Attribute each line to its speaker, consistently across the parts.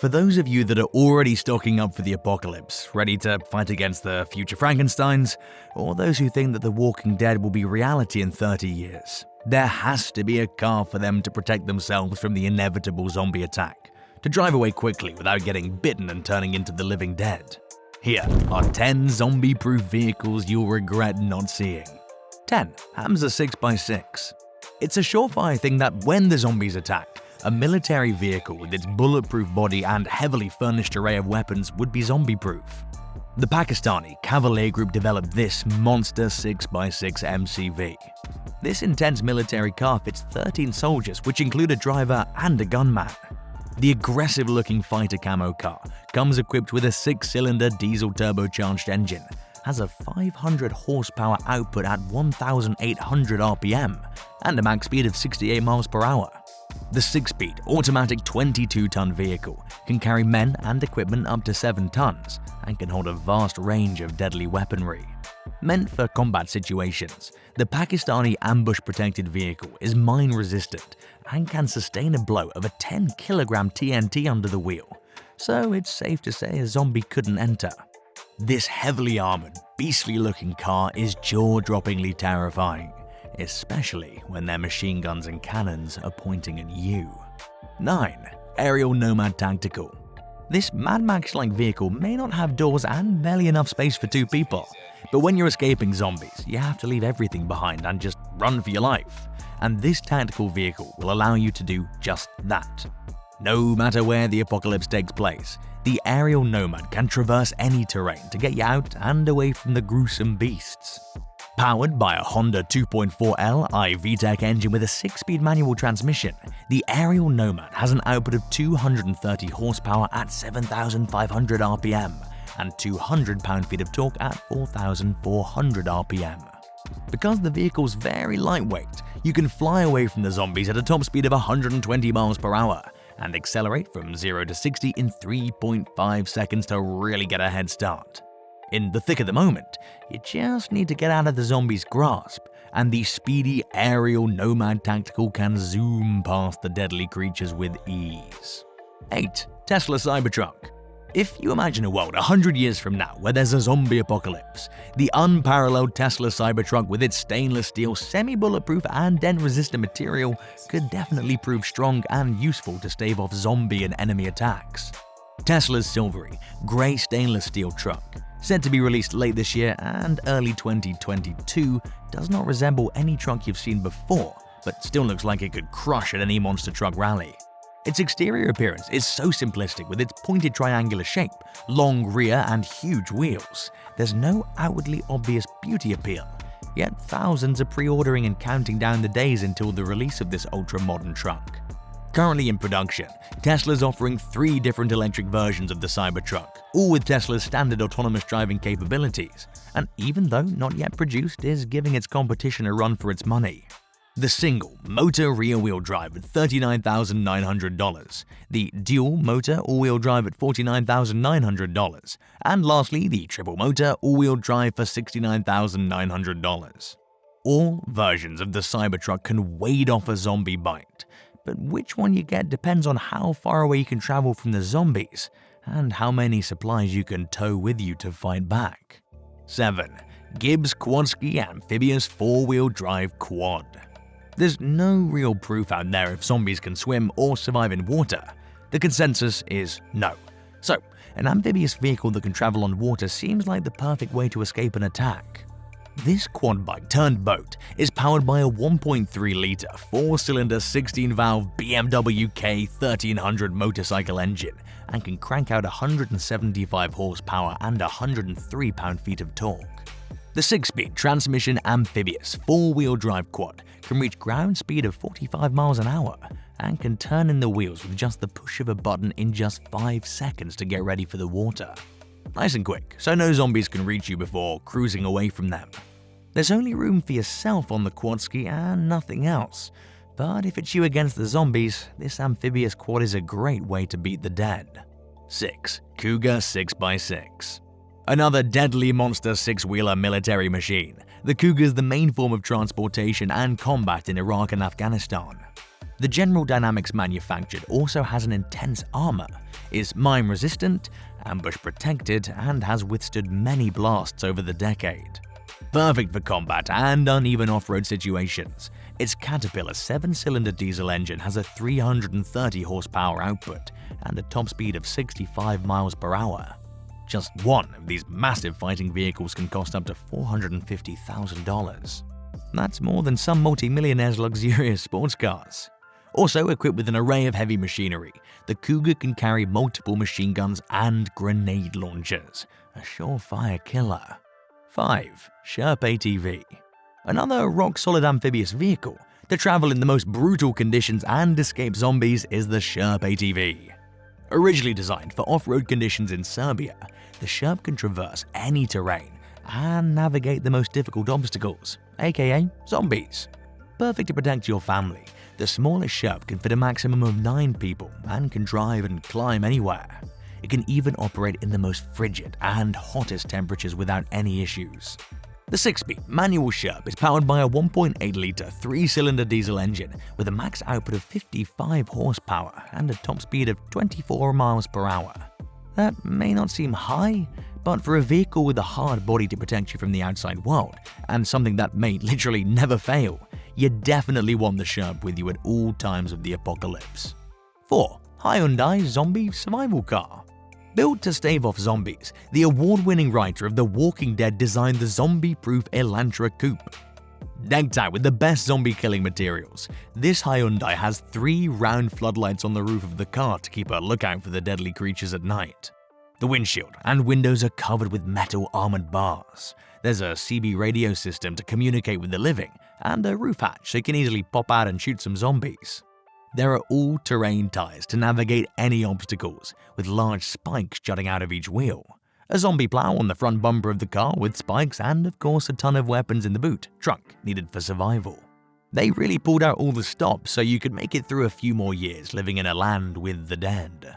Speaker 1: For those of you that are already stocking up for the apocalypse, ready to fight against the future Frankensteins, or those who think that The Walking Dead will be reality in 30 years, there has to be a car for them to protect themselves from the inevitable zombie attack, to drive away quickly without getting bitten and turning into the living dead. Here are 10 zombie-proof vehicles you'll regret not seeing. 10. Hamza 6x6. It's a surefire thing that when the zombies attack, a military vehicle with its bulletproof body and heavily furnished array of weapons would be zombie-proof. The Pakistani Cavalier Group developed this monster 6x6 MCV. This intense military car fits 13 soldiers, which include a driver and a gunman. The aggressive-looking fighter camo car comes equipped with a 6-cylinder diesel turbocharged engine, has a 500 horsepower output at 1,800 RPM, and a max speed of 68 miles per hour. The 6-speed automatic 22-ton vehicle can carry men and equipment up to 7 tons and can hold a vast range of deadly weaponry. Meant for combat situations, the Pakistani ambush-protected vehicle is mine-resistant and can sustain a blow of a 10-kilogram TNT under the wheel, so it's safe to say a zombie couldn't enter. This heavily armored, beastly-looking car is jaw-droppingly terrifying, especially when their machine guns and cannons are pointing at you. 9. Aerial Nomad Tactical. This Mad Max-like vehicle may not have doors and barely enough space for 2 people, but when you're escaping zombies, you have to leave everything behind and just run for your life. And this tactical vehicle will allow you to do just that. No matter where the apocalypse takes place, the Aerial Nomad can traverse any terrain to get you out and away from the gruesome beasts. Powered by a Honda 2.4L VTEC engine with a 6-speed manual transmission, the Aerial Nomad has an output of 230 horsepower at 7,500 RPM and 200 pound-feet of torque at 4,400 RPM. Because the vehicle's very lightweight, you can fly away from the zombies at a top speed of 120 miles per hour and accelerate from 0 to 60 in 3.5 seconds to really get a head start. In the thick of the moment, you just need to get out of the zombie's grasp, and the speedy Aerial Nomad Tactical can zoom past the deadly creatures with ease. 8. Tesla Cybertruck. If you imagine a world 100 years from now where there's a zombie apocalypse, the unparalleled Tesla Cybertruck with its stainless steel, semi-bulletproof and dent-resistant material could definitely prove strong and useful to stave off zombie and enemy attacks. Tesla's silvery, grey stainless steel truck, said to be released late this year and early 2022, does not resemble any truck you've seen before, but still looks like it could crush at any monster truck rally. Its exterior appearance is so simplistic with its pointed triangular shape, long rear and huge wheels. There's no outwardly obvious beauty appeal, yet thousands are pre-ordering and counting down the days until the release of this ultra-modern truck. Currently in production, Tesla's offering 3 different electric versions of the Cybertruck, all with Tesla's standard autonomous driving capabilities, and even though not yet produced, is giving its competition a run for its money. The single motor rear-wheel drive at $39,900, the dual motor all-wheel drive at $49,900, and lastly the triple motor all-wheel drive for $69,900. All versions of the Cybertruck can wade off a zombie bite, but which one you get depends on how far away you can travel from the zombies and how many supplies you can tow with you to fight back. 7. Gibbs Quadski Amphibious 4-Wheel Drive Quad. There's no real proof out there if zombies can swim or survive in water. The consensus is no. So, an amphibious vehicle that can travel on water seems like the perfect way to escape an attack. This quad bike turned boat is powered by a 1.3-litre 4-cylinder 16-valve BMW K1300 motorcycle engine and can crank out 175 horsepower and 103 pound-feet of torque. The 6-speed transmission amphibious 4-wheel drive quad can reach ground speed of 45 miles an hour and can turn in the wheels with just the push of a button in just 5 seconds to get ready for the water. Nice and quick, so no zombies can reach you before cruising away from them. There's only room for yourself on the Quadski and nothing else, but if it's you against the zombies, this amphibious quad is a great way to beat the dead. 6. Cougar 6x6. Another deadly monster 6-wheeler military machine, the Cougar is the main form of transportation and combat in Iraq and Afghanistan. The General Dynamics manufactured also has an intense armor. is mine-resistant, ambush-protected, and has withstood many blasts over the decade. Perfect for combat and uneven off-road situations, its Caterpillar 7-cylinder diesel engine has a 330 horsepower output and a top speed of 65 miles per hour. Just one of these massive fighting vehicles can cost up to $450,000. That's more than some multi-millionaires' luxurious sports cars. Also equipped with an array of heavy machinery, the Cougar can carry multiple machine guns and grenade launchers, a surefire killer. 5. Sherp ATV. Another rock-solid amphibious vehicle to travel in the most brutal conditions and escape zombies is the Sherp ATV. Originally designed for off-road conditions in Serbia, the Sherp can traverse any terrain and navigate the most difficult obstacles, aka zombies. Perfect to protect your family, the smallest Sherp can fit a maximum of 9 people and can drive and climb anywhere. It can even operate in the most frigid and hottest temperatures without any issues. The 6-speed manual Sherp is powered by a 1.8-liter 3-cylinder diesel engine with a max output of 55 horsepower and a top speed of 24 miles per hour. That may not seem high, but for a vehicle with a hard body to protect you from the outside world, and something that may literally never fail, you definitely want the Sherp with you at all times of the apocalypse. 4. Hyundai Zombie Survival Car. Built to stave off zombies, the award-winning writer of The Walking Dead designed the zombie-proof Elantra Coupe. Decked out with the best zombie-killing materials, this Hyundai has 3 round floodlights on the roof of the car to keep a lookout for the deadly creatures at night. The windshield and windows are covered with metal armored bars. There's a CB radio system to communicate with the living, and a roof hatch so you can easily pop out and shoot some zombies. There are all-terrain tires to navigate any obstacles, with large spikes jutting out of each wheel. A zombie plow on the front bumper of the car with spikes, and of course a ton of weapons in the boot trunk needed for survival. They really pulled out all the stops so you could make it through a few more years living in a land with the dead.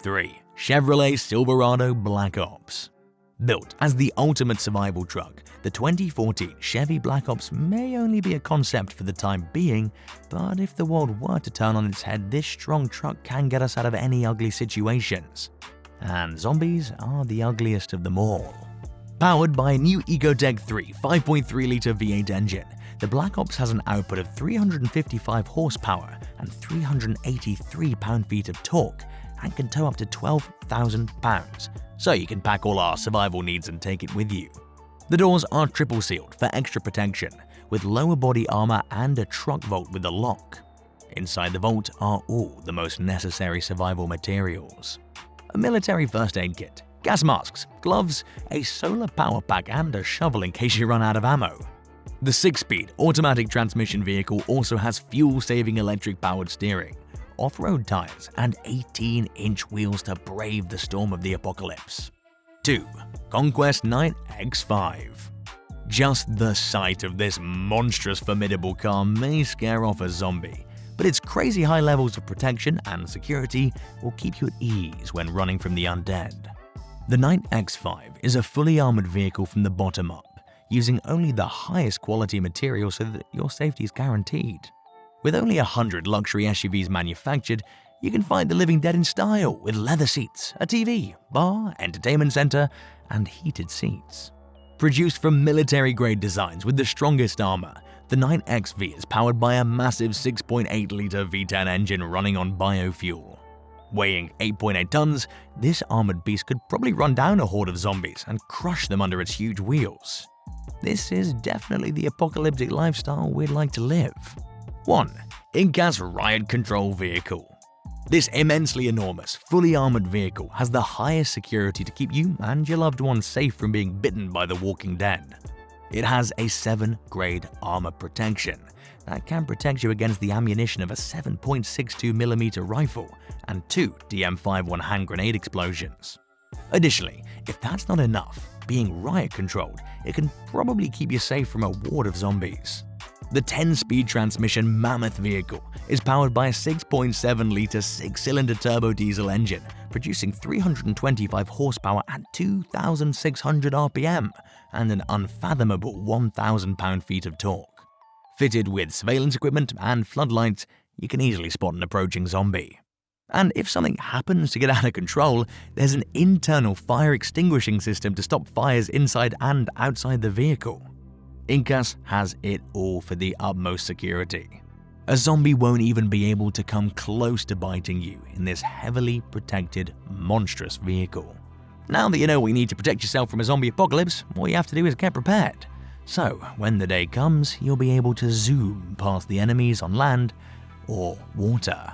Speaker 1: 3. Chevrolet Silverado Black Ops. Built as the ultimate survival truck, the 2014 Chevy Black Ops may only be a concept for the time being, but if the world were to turn on its head, this strong truck can get us out of any ugly situations. And zombies are the ugliest of them all. Powered by a new Ecotec 3 5.3-liter V8 engine, the Black Ops has an output of 355 horsepower and 383 pound-feet of torque, and can tow up to 12,000 pounds, so you can pack all our survival needs and take it with you. The doors are triple sealed for extra protection, with lower body armor and a truck vault with a lock. Inside the vault are all the most necessary survival materials: a military first aid kit, gas masks, gloves, a solar power pack, and a shovel in case you run out of ammo. The 6-speed automatic transmission vehicle also has fuel-saving electric-powered steering, off-road tires, and 18-inch wheels to brave the storm of the apocalypse. 2. Conquest Knight X5. Just the sight of this monstrous formidable car may scare off a zombie, but its crazy high levels of protection and security will keep you at ease when running from the undead. The Knight X5 is a fully armored vehicle from the bottom up, using only the highest quality material so that your safety is guaranteed. With only 100 luxury SUVs manufactured, you can fight the living dead in style with leather seats, a TV, bar, entertainment center, and heated seats. Produced from military-grade designs with the strongest armor, the Knight XV is powered by a massive 6.8-liter V10 engine running on biofuel. Weighing 8.8 tons, this armored beast could probably run down a horde of zombies and crush them under its huge wheels. This is definitely the apocalyptic lifestyle we'd like to live. 1. Incas Riot Control Vehicle. This immensely enormous, fully armored vehicle has the highest security to keep you and your loved ones safe from being bitten by the Walking Dead. It has a 7-grade armor protection that can protect you against the ammunition of a 7.62mm rifle and 2 DM51 hand grenade explosions. Additionally, if that's not enough, being riot controlled, it can probably keep you safe from a ward of zombies. The 10-speed transmission Mammoth vehicle is powered by a 6.7-liter 6-cylinder turbo diesel engine, producing 325 horsepower at 2,600 RPM and an unfathomable 1,000 pound-feet of torque. Fitted with surveillance equipment and floodlights, you can easily spot an approaching zombie. And if something happens to get out of control, there's an internal fire extinguishing system to stop fires inside and outside the vehicle. Incas has it all for the utmost security. A zombie won't even be able to come close to biting you in this heavily protected, monstrous vehicle. Now that you know what you need to protect yourself from a zombie apocalypse, all you have to do is get prepared. So, when the day comes, you'll be able to zoom past the enemies on land or water.